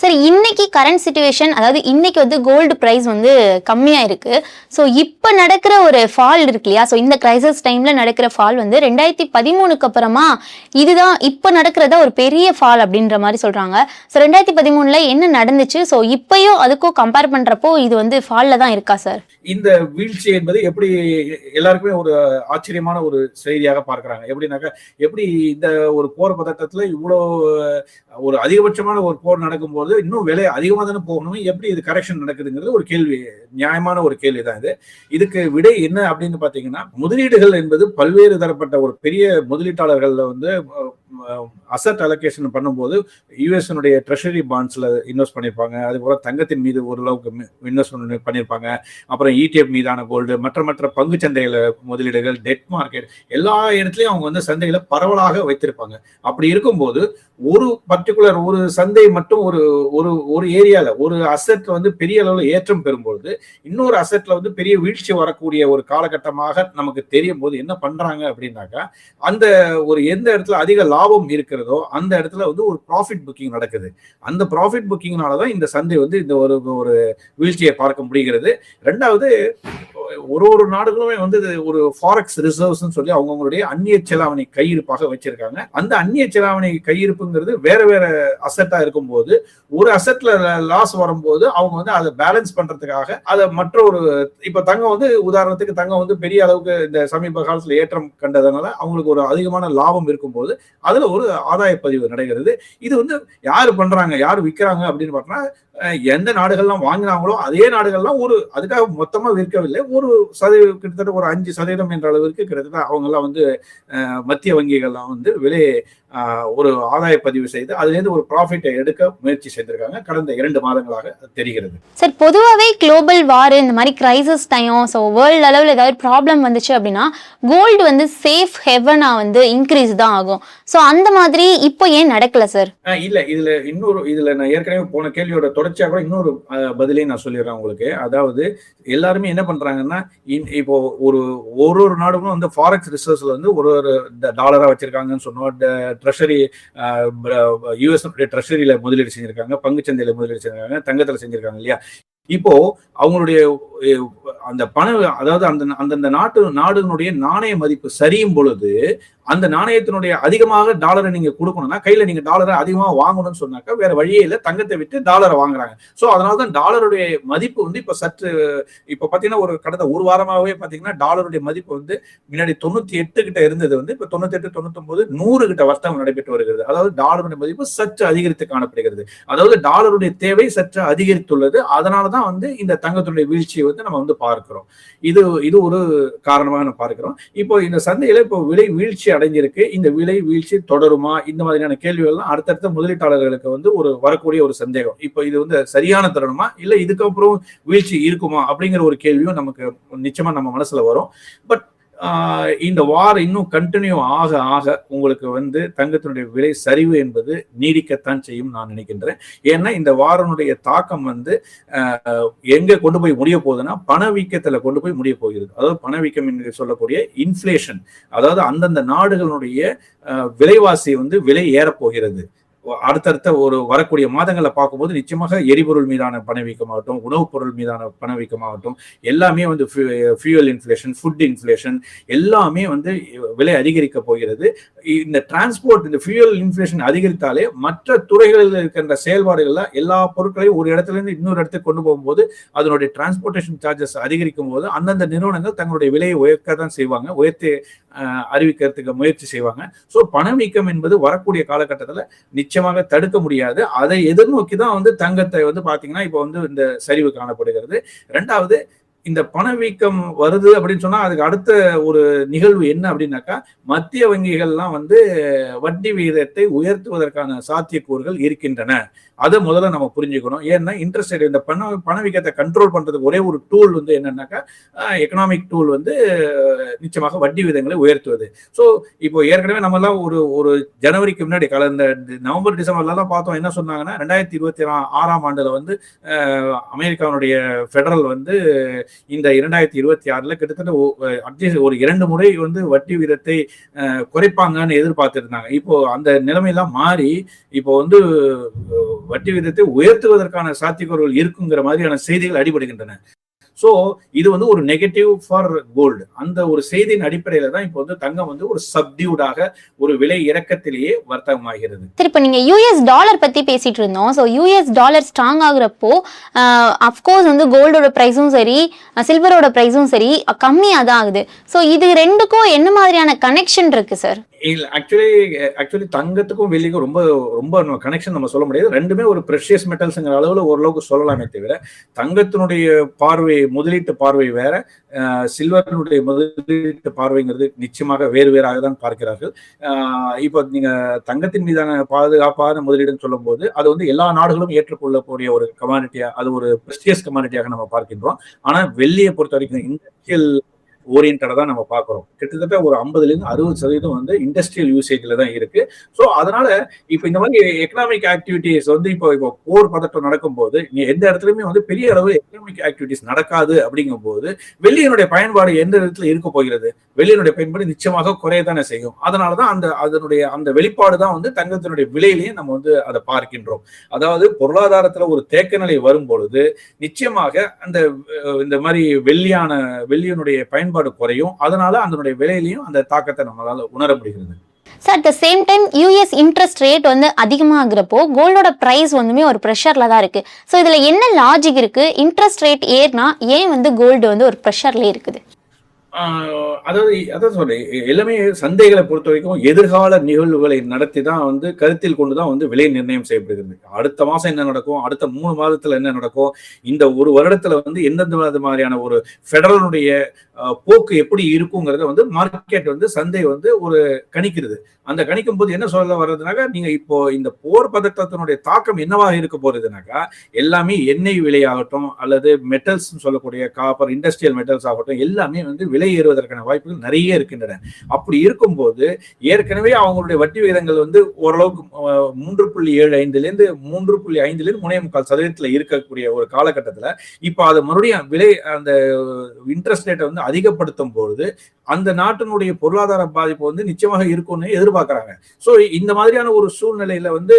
சரி, இன்னைக்கு current situation அதாவது இன்னைக்கு வந்து கோல்டு பிரைஸ் வந்து கம்மியா இருக்கு. ஸோ இப்ப நடக்கிற ஒரு ஃபால் இருக்கு இல்லையா? ஸோ இந்த கிரைசிஸ் டைம்ல நடக்கிற ஃபால் வந்து 2013க்கு அப்புறமா இதுதான் இப்ப நடக்கிறதா ஒரு பெரிய ஃபால் அப்படின்ற மாதிரி சொல்றாங்க. ஸோ 2013ல என்ன நடந்துச்சு? ஸோ இப்பயும் அதுக்கும் கம்பேர் பண்றப்போ இது வந்து ஃபால்ல தான் இருக்கா சார்? இந்த வீழ்ச்சி என்பது எப்படி எல்லாருக்குமே ஒரு ஆச்சரியமான ஒரு செய்தியாக பார்க்கிறாங்க. எப்படின்னாக்கா எப்படி இந்த ஒரு போர் பதட்டத்துல இவ்வளோ ஒரு அதிகபட்சமான ஒரு போர் நடக்கும்போது இன்னும் விலை அதிகமா தானே போகணும், எப்படி இது கரெக்ஷன் நடக்குதுங்கிறது ஒரு கேள்வி, நியாயமான ஒரு கேள்வி தான் இது. இதுக்கு விடை என்ன அப்படின்னு பாத்தீங்கன்னா, முதலீடுகள் என்பது பல்வேறு தரப்பட்ட ஒரு பெரிய முதலீட்டாளர்கள் வந்து அசட் அலோகேஷன் பண்ணும்போது யூஎஸ்னுடைய ட்ரெஷரி பாண்ட்ஸ்ல இன்வெஸ்ட் பண்ணியிருப்பாங்க, அதுபோல தங்கத்தின் மீது ஓரளவுக்கு இன்வெஸ்ட்மெண்ட் பண்ணியிருப்பாங்க, அப்புறம் ETF மீதான கோல்டு, மற்ற பங்கு சந்தைகள முதலீடுகள், டெட் மார்க்கெட், எல்லா இடத்துலயும் அவங்க வந்து சந்தைகளை பரவலாக வைத்திருப்பாங்க. அப்படி இருக்கும்போது ஒரு பர்டிகுலர் ஒரு சந்தை மட்டும் ஒரு ஒரு ஒரு ஏரியால ஒரு அசெட் வந்து பெரிய அளவில் ஏற்றம் பெறும்போது இன்னொரு அசெட்ல வந்து பெரிய வீழ்ச்சி வரக்கூடிய ஒரு காலகட்டமாக நமக்கு தெரியும் போது என்ன பண்றாங்க அப்படின்னாக்கா, அந்த ஒரு எந்த இடத்துல அதிக லாபம் இருக்கிறதோ அந்த இடத்துல வந்து ஒரு ப்ராஃபிட் புக்கிங் நடக்குது. அந்த ப்ராஃபிட் புக்கிங்னாலதான் இந்த சந்தை வந்து இந்த ஒரு வீழ்ச்சியை பார்க்க முடிகிறது. ரெண்டாவது, ஒரு நாடுகளுமே வந்து ஒரு ஃபாரெக்ஸ் ரிசர்வ்ஸ் சொல்லி அவங்களுடைய அந்நிய செலாவணி கையிருப்பாக வச்சிருக்காங்க. அந்த அந்நிய செலாவணி கையிருப்புங்கிறது வேற வேற அசெட்டா இருக்கும்போது ஒரு அசெட்ல லாஸ் வரும்போது அவங்க வந்து அதை பேலன்ஸ் பண்றதுக்காக அதை மற்றொரு இப்ப தங்கம் வந்து உதாரணத்துக்கு தங்கம் வந்து பெரிய அளவுக்கு இந்த சமீப காலத்துல ஏற்றம் கண்டதுனால அவங்களுக்கு ஒரு அதிகமான லாபம் இருக்கும்போது அதுல ஒரு ஆதாய பதிவு நடக்கிறது. இது வந்து யாரு பண்றாங்க, யாரு விற்கிறாங்க அப்படின்னு பார்த்தா எந்த நாடுகள்லாம் வாங்கினாங்களோ அதே நாடுகள்லாம் ஒரு அதுக்காக மொத்தமா விற்கவில்லை, ஒரு சதவீதம் கிட்டத்தட்ட ஒரு 5% என்ற அளவிற்கு கிட்டத்தட்ட அவங்க எல்லாம் வந்து மத்திய வங்கிகள்லாம் வந்து விலை ஒரு ஆதாய பதிவு செய்து அதுலேருந்து ஒரு ப்ராஃபிட்டை எடுக்க முயற்சி செய்திருக்காங்க கடந்த 2 மாதங்களாக தெரிகிறது. சார், பொதுவாகவே குளோபல் வார் இந்த மாதிரி கிரைசிஸ் டைம், ஸோ வேர்ல்டு அளவில் ஏதாவது ப்ராப்ளம் வந்துச்சு அப்படின்னா கோல்டு வந்து சேஃப் ஹெவனா வந்து இன்க்ரீஸ் தான் ஆகும். ஸோ அந்த மாதிரி இப்போ ஏன் நடக்கல சார்? இல்ல, இதுல நான் ஏற்கனவே போன கேள்வியோட தொடர்ச்சியாக கூட இன்னொரு பதிலையும் நான் சொல்லிடுறேன் உங்களுக்கு. அதாவது எல்லாருமே என்ன பண்றாங்கன்னா, இப்போ ஒரு நாடுகளும் வந்து ஃபாரெக்ஸ் ரிசர்வ்ஸ்ல வந்து ஒரு டாலரா வச்சிருக்காங்கன்னு சொன்னோம், ட்ரெஷரி யூஎஸ் ட்ரெஷரியில முதலீடு செஞ்சிருக்காங்க, பங்குச்சந்தையில முதலீடு செஞ்சிருக்காங்க, தங்கத்துல செஞ்சிருக்காங்க இல்லையா. இப்போ அவங்களுடைய அந்த அதாவது அந்தந்த நாடுகளுடைய நாணய மதிப்பு சரியும் பொழுது அந்த நாணயத்தினுடைய அதிகமாக டாலரை நீங்க கொடுக்கணும்னா கையில நீங்க டாலரை அதிகமாக வாங்கணும்னு சொன்னாக்கா வேற வழியே இல்லை, தங்கத்தை விட்டு டாலரை வாங்குறாங்க. ஸோ அதனாலதான் டாலருடைய மதிப்பு வந்து இப்ப சற்று இப்ப பாத்தீங்கன்னா ஒரு கடந்த ஒரு வாரமாகவே பாத்தீங்கன்னா டாலருடைய மதிப்பு வந்து முன்னாடி 98 கிட்ட இருந்தது வந்து இப்ப 98, 99, 100 கிட்ட வர்த்தகம் நடைபெற்று வருகிறது. அதாவது டாலருடைய மதிப்பு சற்று அதிகரித்து காணப்படுகிறது. அதாவது டாலருடைய தேவை சற்று அதிகரித்துள்ளது. அதனாலதான் வந்து இந்த தங்கத்துடைய வீழ்ச்சியை வந்து நம்ம வந்து பார்க்கிறோம். இது ஒரு காரணமாக நம்ம பார்க்கிறோம். இப்போ இந்த சந்தையில இப்போ விலை வீழ்ச்சி அடைஞ்சிருக்கு. இந்த விலை வீழ்ச்சி தொடருமா, இந்த மாதிரியான கேள்விகள்லாம் அடுத்தடுத்த முதலீட்டாளர்களுக்கு வந்து வரக்கூடிய ஒரு சந்தேகம். இப்போ இது வந்து சரியான தருணமா இல்ல இதுக்கப்புறம் வீழ்ச்சி இருக்குமா அப்படிங்கிற ஒரு கேள்வியும் நமக்கு நிச்சயமா நம்ம மனசுல வரும். பட் இந்த வார் இன்னும் கண்டினியூ ஆக ஆக உங்களுக்கு வந்து தங்கத்தினுடைய விலை சரிவு என்பது நீடிக்கத்தான் செய்யும் நான் நினைக்கின்றேன். ஏன்னா இந்த வாரனுடைய தாக்கம் வந்து எங்க கொண்டு போய் முடிய போகுதுன்னா பணவீக்கத்துல கொண்டு போய் முடிய போகிறது. அதாவது பணவீக்கம் என்று சொல்லக்கூடிய இன்ஃபிளேஷன், அதாவது அந்தந்த நாடுகளுடைய விலைவாசி வந்து விலை ஏறப்போகிறது. அடுத்தடுத்த வரக்கூடிய மாதங்களை பார்க்கும்போது நிச்சயமாக எரிபொருள் மீதான பணவீக்கமாகட்டும், உணவுப் பொருள் மீதான பணவீக்கமாகட்டும், எல்லாமே வந்து ஃபியூயல் இன்ஃபிளேஷன், ஃபுட் இன்ஃபிளேஷன் எல்லாமே வந்து விலை அதிகரிக்க போகிறது. இந்த டிரான்ஸ்போர்ட், இந்த ஃபியூயல் இன்ஃபிளேஷன் அதிகரித்தாலே மற்ற துறைகளில் இருக்கின்ற செயல்பாடுகள்ல எல்லா பொருட்களையும் ஒரு இடத்துல இருந்து இன்னொரு இடத்துக்கு கொண்டு போகும்போது அதனுடைய டிரான்ஸ்போர்டேஷன் சார்ஜஸ் அதிகரிக்கும் போது அந்தந்த நிறுவனங்கள் தங்களுடைய விலையை உயர்த்ததான் செய்வாங்க, உயர்த்தி அறிவிக்கிறதுக்கு முயற்சி செய்வாங்க. ஸோ பணவீக்கம் என்பது வரக்கூடிய காலகட்டத்தில் நிச்சயமாக தடுக்க முடியாது. அதை எதிர்நோக்கி தான் வந்து தங்கத்தை வந்து பாத்தீங்கன்னா இப்போ வந்து இந்த சரிவு காணப்படுகிறது. ரெண்டாவது, இந்த பணவீக்கம் வருது அப்படின்னு சொன்னா அதுக்கு அடுத்த ஒரு நிகழ்வு என்ன அப்படின்னாக்கா, மத்திய வங்கிகள்லாம் வந்து வட்டி விகிதத்தை உயர்த்துவதற்கான சாத்தியக்கூறுகள் இருக்கின்றன. அதை முதல்ல நம்ம புரிஞ்சுக்கணும். ஏன்னா இன்ட்ரெஸ்ட் ரேட், இந்த பணவீக்கத்தை கண்ட்ரோல் பண்றதுக்கு ஒரே ஒரு டூல் வந்து என்னன்னாக்கா எக்கனாமிக் டூல் வந்து நிச்சயமாக வட்டி விகிதங்களை உயர்த்துவது. ஸோ இப்போ ஏற்கனவே நம்ம எல்லாம் ஒரு ஜனவரிக்கு முன்னாடி இந்த நவம்பர் டிசம்பர்லாம் பார்த்தோம். என்ன சொன்னாங்கன்னா 2026 வந்து அமெரிக்காவுடைய ஃபெடரல் வந்து இந்த 2026 கிட்டத்தட்ட அட்லீஸ்ட் ஒரு 2 முறை வந்து வட்டி விகிதத்தை குறைப்பாங்கன்னு எதிர்பார்த்திருந்தாங்க. இப்போ அந்த நிலைமையெல்லாம் மாறி இப்போ வந்து வட்டி விகிதத்தை உயர்த்துவதற்கான சாத்தியக்கூறுகள் இருக்குங்கிற மாதிரியான செய்திகள் அடிபடுகின்றன. சோ இது வந்து ஒரு நெகட்டிவ் ஃபார் கோல்டு. அந்த ஒரு செய்தியின் அடிப்படையில தான் இப்போ வந்து தங்கம் வந்து ஒரு சப்டியூடாக ஒரு விலை இறக்கத்திலேயே வர்த்தகமாகிறது. சரி, இப்போ நீங்க யூஎஸ் டாலர் பத்தி பேசிட்டு இருந்தோம். ஸோ யூஎஸ் டாலர் ஸ்ட்ராங் ஆகுறப்போ அஃப்கோர்ஸ் வந்து கோல்டோட ப்ரைஸும் சரி சில்வரோட ப்ரைஸும் சரி கம்மியாக தான் ஆகுது. ஸோ இது ரெண்டுக்கும் என்ன மாதிரியான கனெக்ஷன் இருக்கு சார்? இல்ல ஆக்சுவலி தங்கத்துக்கும் வெள்ளிக்கும் ரொம்ப ரொம்ப கனெக்ஷன் நம்ம சொல்ல முடியாது. ரெண்டுமே ஒரு ப்ரெஷியஸ் மெட்டல்ஸ்ங்கிற அளவுல ஓரளவுக்கு சொல்லலாமே தவிர, தங்கத்தினுடைய பார்வை முதலீட்டு பார்வை வேற, சில்வரினுடைய முதலீட்டு பார்வைங்கிறது நிச்சயமாக வேறு வேறாக தான் பார்க்கிறார்கள். இப்போ நீங்க தங்கத்தின் மீதான பாதுகாப்பான முதலீடுன்னு சொல்லும் போது அது வந்து எல்லா நாடுகளும் ஏற்றுக்கொள்ளக்கூடிய ஒரு கமாடிட்டியா, அது ஒரு ப்ரெஷியஸ் கமாடிட்டியாக நம்ம பார்க்கின்றோம். ஆனா வெள்ளியை பொறுத்த வரைக்கும் இண்டஸ்ட்ரியல் ஓரியன்டா தான் நம்ம பார்க்கிறோம். கிட்டத்தட்ட ஒரு 50% வந்து இண்டஸ்ட்ரியல் யூசேஜ்ல தான் இருக்கு. ஸோ அதனால இப்ப இந்த மாதிரி எக்கனாமிக் ஆக்டிவிட்டிஸ் வந்து இப்போ போர் பதட்டம் நடக்கும் போது எந்த இடத்துலயுமே வந்து பெரிய அளவு எக்கனாமிக் ஆக்டிவிட்டிஸ் நடக்காது. அப்படிங்கும் போது வெள்ளியினுடைய பயன்பாடு எந்த இடத்துல இருக்க போகிறது? வெள்ளியினுடைய பயன்பாடு நிச்சயமாக குறையதானே செய்யும். அதனாலதான் அந்த வெளிப்பாடு தான் வந்து தங்கத்தினுடைய விலையிலையும் நம்ம வந்து அதை பார்க்கின்றோம். அதாவது பொருளாதாரத்துல ஒரு தேக்க நிலை வரும் பொழுது நிச்சயமாக இந்த மாதிரி வெள்ளியினுடைய பயன்பாடு குறையும். அதனால அதனுடைய விலையிலையும் அந்த தாக்கத்தை நம்மளால உணர முடிகிறது. Sir, at the same time US interest rate வந்து அதிகமாகிறப்போ கோல்டோட ப்ரைஸ் வந்துமே ஒரு ப்ரெஷர்ல தான் இருக்கு. ஸோ இதுல என்ன லாஜிக் இருக்கு? இன்ட்ரெஸ்ட் ரேட் ஏறினா ஏன் வந்து கோல்டு வந்து ஒரு ப்ரெஷர்ல இருக்குது? அதான் சொல்றேன், எல்லாமே சந்தைகளை பொறுத்த வரைக்கும் எதிர்கால நிகழ்வுகளை நடத்தி தான் வந்து கருத்தில் கொண்டுதான் வந்து விலை நிர்ணயம் செய்யப்படுகிறது. அடுத்த மாசம் என்ன நடக்கும், அடுத்த 3 மாதத்துல என்ன நடக்கும், இந்த ஒரு வருடத்துல வந்து எந்தெந்த மாதிரியான ஒரு ஃபெடரலுடைய போக்கு எப்படி இருக்குங்கிறத வந்து மார்க்கெட் வந்து சந்தை வந்து ஒரு கணிக்கிறது. அந்த கணிக்கும் போது என்ன சொல்ல வர்றதுனாக்கா, நீங்க இப்போ இந்த போர் பதட்டத்தினுடைய தாக்கம் என்னவா இருக்க போறதுனாக்கா, எல்லாமே எண்ணெய் விலையாகட்டும் அல்லது மெட்டல்ஸ் சொல்லக்கூடிய காப்பர், இண்டஸ்ட்ரியல் மெட்டல்ஸ் ஆகட்டும், எல்லாமே வந்து விலை ஏறுவதற்கான வாய்ப்புகள் நிறைய இருக்கின்றன. அப்படி இருக்கும்போது ஏற்கனவே அவங்களுடைய வட்டி விகிதங்கள் வந்து ஓரளவுக்கு 3.75 3.5 3.25% இருக்கக்கூடிய ஒரு காலகட்டத்துல இப்ப அது மறுபடியும் விலை அந்த இன்ட்ரெஸ்ட் ரேட்டை வந்து அதிகப்படுத்தும் பொழுது அந்த நாட்டினுடைய பொருளாதார பாதிப்பு வந்து நிச்சயமாக இருக்கும்னு எதிர்பார்க்கிறாங்க. சோ இந்த மாதிரியான ஒரு சூழ்நிலையில வந்து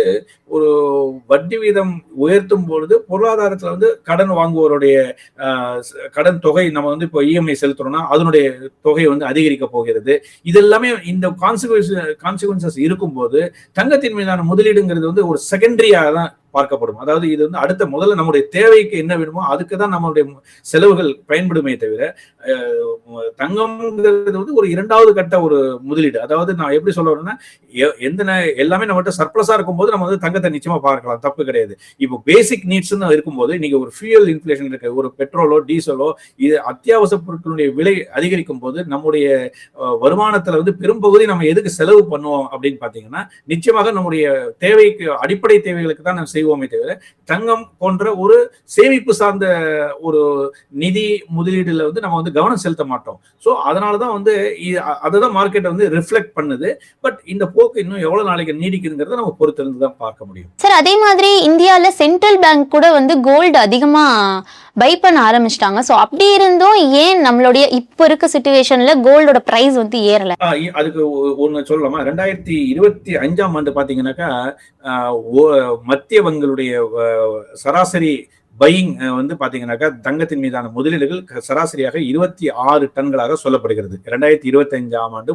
ஒரு வட்டி வீதம் உயர்த்தும் பொழுது பொருளாதாரத்துல வந்து கடன் வாங்குவோருடைய கடன் தொகை, நம்ம வந்து இப்போ இஎம்ஐ செலுத்துறோம்னா அதனுடைய தொகை வந்து அதிகரிக்க போகிறது. இது எல்லாமே இந்த கான்சிக்வன்சஸ் இருக்கும்போது தங்கத்தின் மீதான முதலீடுங்கிறது வந்து ஒரு செகண்டரியாக தான் பார்க்கப்படும். அதாவது இது வந்து முதல்ல நம்முடைய தேவைக்கு என்ன வேணுமோ அதுக்கு தான் நம்மளுடைய செலவுகள் பயன்படுமே தவிர, தங்கம்ங்கிறது வந்து ஒரு 2வது கட்ட ஒரு முதலீடு. அதாவது நான் எப்படி சொல்ல வரேன்னா, எல்லாமே நம்மகிட்ட சர்ப்ளஸா இருக்கும்போது நம்ம வந்து தங்கத்தை நிச்சயமா பார்க்கலாம், தப்பு கிடையாது. இப்போ பேசிக் நீட்ஸ் இருக்கும்போது நீங்க ஒரு ஃபியூயல் இன்ஃபிளேஷன் இருக்கு, ஒரு பெட்ரோலோ டீசலோ, இது அத்தியாவசிய பொருட்களுடைய விலை அதிகரிக்கும் போது நம்முடைய வருமானத்துல வந்து பெரும்பகுதி நம்ம எதுக்கு செலவு பண்ணுவோம் அப்படின்னு பாத்தீங்கன்னா, நிச்சயமாக நம்முடைய தேவைக்கு, அடிப்படை தேவைகளுக்கு தான் நம்ம செய்வோமே தவிர தங்கம் போன்ற ஒரு சேமிப்பு சார்ந்த ஒரு நிதி முதலீடுல வந்து நம்ம வந்து கவனம் செலுத்த மாட்டோம். சோ அதனாலதான் வந்து அததான் மார்க்கெட் வந்து ரிஃப்ளெக்ட் பண்ணுது. பட் இந்த போக்கு இன்னும் எவ்வளவு நாளைக்கு நீடிக்குதுங்கிறத நம்ம பொறுத்திருந்து தான் பார்க்க முடியும். சார், அதே மாதிரி இந்தியால சென்ட்ரல் பேங்க் கூட வந்து கோல்டு அதிகமா பை பண்ண ஆரம்பிச்சிட்டாங்க. சோ அப்படி இருந்தும் ஏன் நம்மளுடைய இப்ப இருக்க சிச்சுவேஷன்ல கோல்டோட பிரைஸ் வந்து ஏறல? அதுக்கு ஒண்ணு சொல்லலாமா? 2025 பாத்தீங்கன்னாக்கா மத்திய வங்களுடைய சராசரி பையிங் வந்து பாத்தீங்கன்னாக்கா தங்கத்தின் மீதான முதலீடுகள் சராசரியாக 26 டன்களாக சொல்லப்படுகிறது. 2025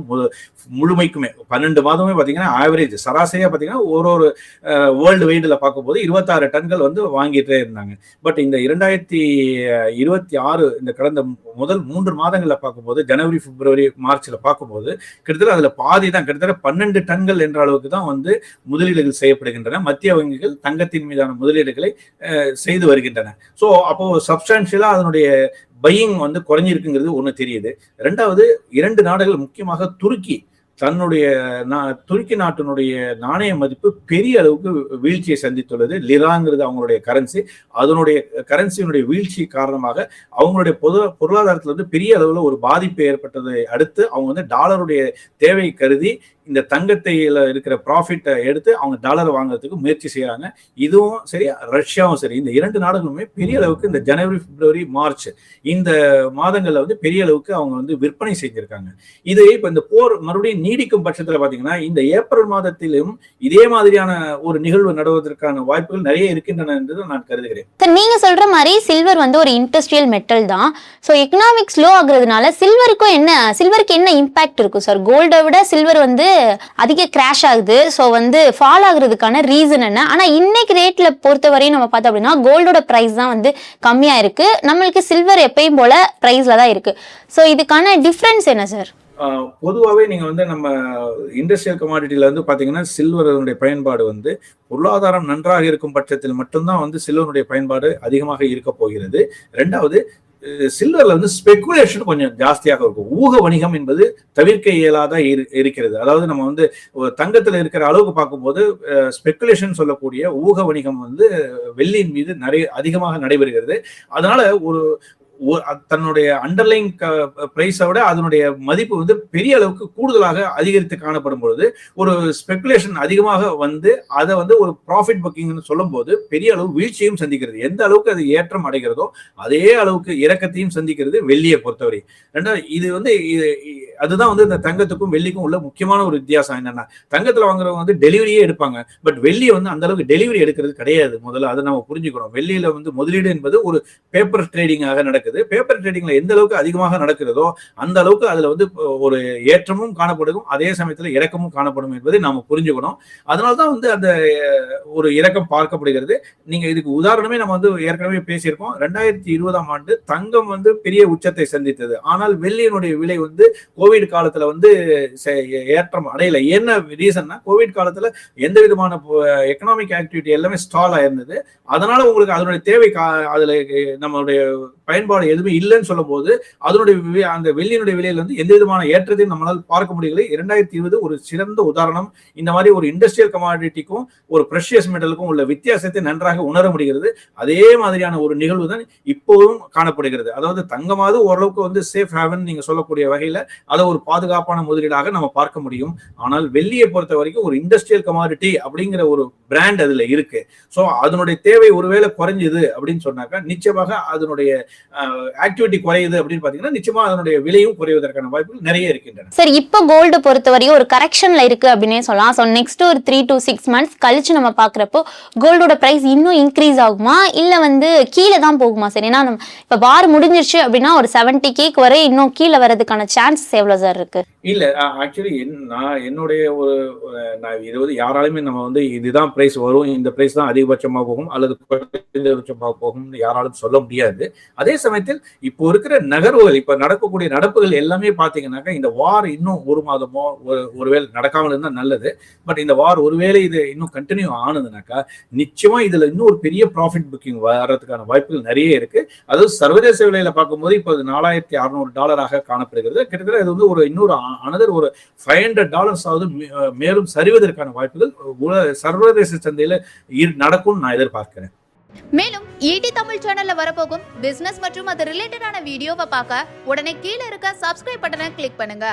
முழுமைக்குமே 12 மாதமே பாத்தீங்கன்னா ஆவரேஜ் சராசரியா பாத்தீங்கன்னா ஒரு வேர்ல்டு வைடுல பார்க்கும்போது 26 டன்கள் வந்து வாங்கிட்டே இருந்தாங்க. பட் இந்த 2026 இந்த கடந்த முதல் 3 மாதங்கள்ல பார்க்கும்போது, ஜனவரி, பிப்ரவரி, மார்ச்ல பார்க்கும்போது கிட்டத்தட்ட அதுல பாதி தான், கிட்டத்தட்ட 12 டன்கள் என்ற அளவுக்கு தான் வந்து முதலீடுகள் செய்யப்படுகின்றன. மத்திய வங்கிகள் தங்கத்தின் மீதான முதலீடுகளை செய்து வருகின்றன. சோ அப்போ சப்ஸ்டான்சியலா அதனுடைய பையிங் வந்து குறைஞ்சிருக்குங்கிறது ஒண்ணு தெரியுது. 2வது, 2 நாடுகள், முக்கியமாக துருக்கி நாட்டினுடைய நாணய மதிப்பு பெரிய அளவுக்கு வீழ்ச்சியை சந்தித்துள்ளது. லிராங்கிறது அவங்களுடைய கரன்சி. அதனுடைய கரன்சியினுடைய வீழ்ச்சி காரணமாக அவங்களுடைய பொருளாதாரத்துல வந்து பெரிய அளவுல ஒரு பாதிப்பு ஏற்பட்டதை அடுத்து அவங்க வந்து டாலருடைய தேவை கருதி இந்த தங்கத்தையில இருக்கிற ப்ராஃபிட்டை எடுத்து அவங்க டாலரை வாங்குறதுக்கு முயற்சி செய்யறாங்க. இதுவும் சரி, ரஷ்யாவும் சரி, இந்த 2 நாடுகளுமே பெரிய அளவுக்கு இந்த ஜனவரி, பிப்ரவரி, மார்ச் இந்த மாதங்கள்ல வந்து பெரிய அளவுக்கு அவங்க வந்து விற்பனை செஞ்சிருக்காங்க. இது இப்ப இந்த போர் மறுபடியும் நீடிக்கும் பட்சத்துல பாத்தீங்கன்னா இந்த ஏப்ரல் மாதத்திலும் இதே மாதிரியான ஒரு நிகழ்வு நடவதற்கான வாய்ப்புகள் நிறைய இருக்கின்றன என்று நான் கருதுகிறேன். சார், நீங்க சொல்ற மாதிரி சில்வர் வந்து ஒரு இண்டஸ்ட்ரியல் மெட்டல் தான். ஸோ எக்கனாமிக் ஸ்லோ ஆகுறதுனால சில்வருக்கு என்ன இம்பாக்ட் இருக்கும் சார்? கோல்டை விட சில்வர் வந்து அதிக கிராஷ் ஆகுது. ஸோ வந்து ஃபால் ஆகுறதுக்கான ரீசன் என்ன? ஆனா இன்னைக்கு ரேட்ல பொறுத்தவரையும் நம்ம பார்த்தோம் அப்படின்னா கோல்டோட பிரைஸ் தான் வந்து கம்மியா இருக்கு. நம்மளுக்கு சில்வர் எப்பயும் போல பிரைஸ்ல தான் இருக்கு. ஸோ இதுக்கான டிஃபரன்ஸ் என்ன சார்? பொதுவாகவே நீங்க வந்து நம்ம இண்டஸ்ட்ரியல் கமாடிட்டியில வந்து பாத்தீங்கன்னா சில்வருடைய பயன்பாடு வந்து பொருளாதாரம் நன்றாக இருக்கும் பட்சத்தில் மட்டும்தான் வந்து சில்வருடைய பயன்பாடு அதிகமாக இருக்க போகிறது. ரெண்டாவது, சில்வர்ல வந்து ஸ்பெகுலேஷன் கொஞ்சம் ஜாஸ்தியாக இருக்கும். ஊக வணிகம் என்பது தவிர்க்க இயலாத இருக்கிறது. அதாவது நம்ம வந்து தங்கத்துல இருக்கிற அளவுக்கு பார்க்கும்போது ஸ்பெகுலேஷன் சொல்லக்கூடிய ஊக வணிகம் வந்து வெள்ளியின் மீது அதிகமாக நடைபெறுகிறது. அதனால தன்னுடைய அண்டர்லைங் பிரைஸை விட அதனுடைய மதிப்பு வந்து பெரிய அளவுக்கு கூடுதலாக அதிகரித்து காணப்படும் பொழுது ஒரு ஸ்பெகுலேஷன் அதிகமாக வந்து அதை வந்து ஒரு ப்ராஃபிட் புக்கிங்னு சொல்லும் போது பெரிய அளவு வீழ்ச்சியும் சந்திக்கிறது. எந்த அளவுக்கு அது ஏற்றம் அடைகிறதோ அதே அளவுக்கு இறக்கத்தையும் சந்திக்கிறது வெள்ளியை பொறுத்தவரை. ரெண்டாவது, இது வந்து அதுதான் வந்து இந்த தங்கத்துக்கும் வெள்ளிக்கும் உள்ள முக்கியமான ஒரு வித்தியாசம். என்னன்னா, தங்கத்துல வாங்குறவங்க வந்து டெலிவரியே எடுப்பாங்க, பட் வெள்ளியை வந்து அந்த அளவுக்கு டெலிவரி எடுக்கிறது கிடையாது. முதல்ல அதை நம்ம புரிஞ்சுக்கணும். வெள்ளியில வந்து முதலீடு என்பது ஒரு பேப்பர் ட்ரேடிங்காக நடக்குது. பேப்பர் ட்ரேடிங்ல எந்த அளவுக்கு அதிகமாக நடக்கிறதோ அந்த அளவுக்கு அதுல வந்து ஒரு ஏற்றமும் காணப்படும், அதே சமயத்துல இறக்கமும் காணப்படும் என்பதை நாம புரிஞ்சுக்கணும். அதனால்தான் வந்து அந்த ஒரு இறக்கம் பார்க்கப்படுகிறது. நீங்க இதுக்கு உதாரணமே நம்ம வந்து ஏற்கனவே பேசியிருக்கோம். 2020ஆம் ஆண்டு தங்கம் வந்து பெரிய உச்சத்தை சந்தித்தது. ஆனால் வெள்ளியினுடைய விலை வந்து கோவிட் காலத்துல வந்து ஏற்றம் அடையல. என்ன ரீசன்னா, கோவிட் காலத்துல எந்த விதமான எக்கனாமிக் ஆக்டிவிட்டி எல்லாமே ஸ்டால் ஆயிருந்தது. அதனால உங்களுக்கு அதனுடைய தேவை அதுல நம்மளுடைய பயன்பாடு எதுவுமே இல்லைன்னு சொல்லும் போது அதனுடைய அந்த வெள்ளியினுடைய விலையில வந்து எந்த விதமான ஏற்றத்தையும் நம்மளால் பார்க்க முடியல. 2020 ஒரு சிறந்த உதாரணம். இந்த மாதிரி ஒரு இண்டஸ்ட்ரியல் கமாடிட்டிக்கும் ஒரு பிரஷியஸ் மெட்டலுக்கும் உள்ள வித்தியாசத்தை நன்றாக உணர முடிகிறது. அதே மாதிரியான ஒரு நிகழ்வு தான் இப்போதும் காணப்படுகிறது. அதாவது தங்கமாவது ஓரளவுக்கு வந்து சேஃப் ஹேவன் நீங்க சொல்லக்கூடிய வகையில அதை ஒரு பாதுகாப்பான முதலீடாக நம்ம பார்க்க முடியும். ஆனால் வெள்ளியை பொறுத்த வரைக்கும் ஒரு இண்டஸ்ட்ரியல் கமாடிட்டி அப்படிங்கிற ஒரு பிராண்ட் அதுல இருக்கு. ஸோ அதனுடைய தேவை ஒருவேளை குறைஞ்சது அப்படின்னு சொன்னாக்கா நிச்சயமாக அதனுடைய ஆக்டிவிட்டி குறையுது அப்படின்னு பாத்தீங்கன்னா நிச்சயமா அதனுடைய விலையும் குறைவதற்கான வாய்ப்புகள் நிறைய இருக்கின்றன. சார், இப்போ கோல்டு பொறுத்தவரையும் ஒரு கரெக்ஷன்ல இருக்கு அப்படின்னே சொல்லலாம். ஸோ நெக்ஸ்ட் ஒரு 3 to 6 months கழிச்சு நம்ம பாக்குறப்போ கோல்டோட பிரைஸ் இன்னும் இன்க்ரீஸ் ஆகுமா இல்ல வந்து கீழே தான் போகுமா சார்? ஏன்னா இப்ப வார் முடிஞ்சிருச்சு அப்படின்னா ஒரு 70K வரை இன்னும் கீழே வரதுக்கான சான்சஸ் எவ்வளவு சார் இருக்கு? இல்ல, ஆக்சுவலி என்னுடைய இது வந்து யாராலுமே நம்ம வந்து இதுதான் பிரைஸ் வரும், இந்த பிரைஸ் தான் அதிகபட்சமாக போகும் அல்லது குறைந்தபட்சமாக போகும் யாராலும் சொல்ல முடியாது. அதே சமயத்தில் இப்போ இருக்கிற நகர்வுகள், இப்ப நடக்கக்கூடிய நடப்புகள் எல்லாமே பாத்தீங்கன்னாக்கா இந்த வார் இன்னும் ஒரு மாதமோ ஒருவேளை நடக்காமல் இருந்தா நல்லது. பட் இந்த வார் ஒருவேளை இது இன்னும் கண்டினியூ ஆனதுனாக்கா நிச்சயமா இதுல இன்னும் ஒரு பெரிய ப்ராஃபிட் புக்கிங் வர்றதுக்கான வாய்ப்புகள் நிறைய இருக்கு. அதாவது சர்வதேச விலையில பார்க்கும்போது இப்போ $4,600 காணப்படுகிறது. கிட்டத்தட்ட இது வந்து ஒரு இன்னொரு அனதர் ஒரு $500 ஆவது மேலும் சரிவதற்கான வாய்ப்புகள் சர்வதேச சந்தையில நடக்கும் நான் எதிர்பார்க்கிறேன். மேலும் ஈடி தமிழ் சேனல்ல வரப்போகும் பிசினஸ் மற்றும் அது ரிலேட்டடான வீடியோவை பார்க்க உடனே கீழே இருக்க சப்ஸ்கிரைப் பட்டனை கிளிக் பண்ணுங்க.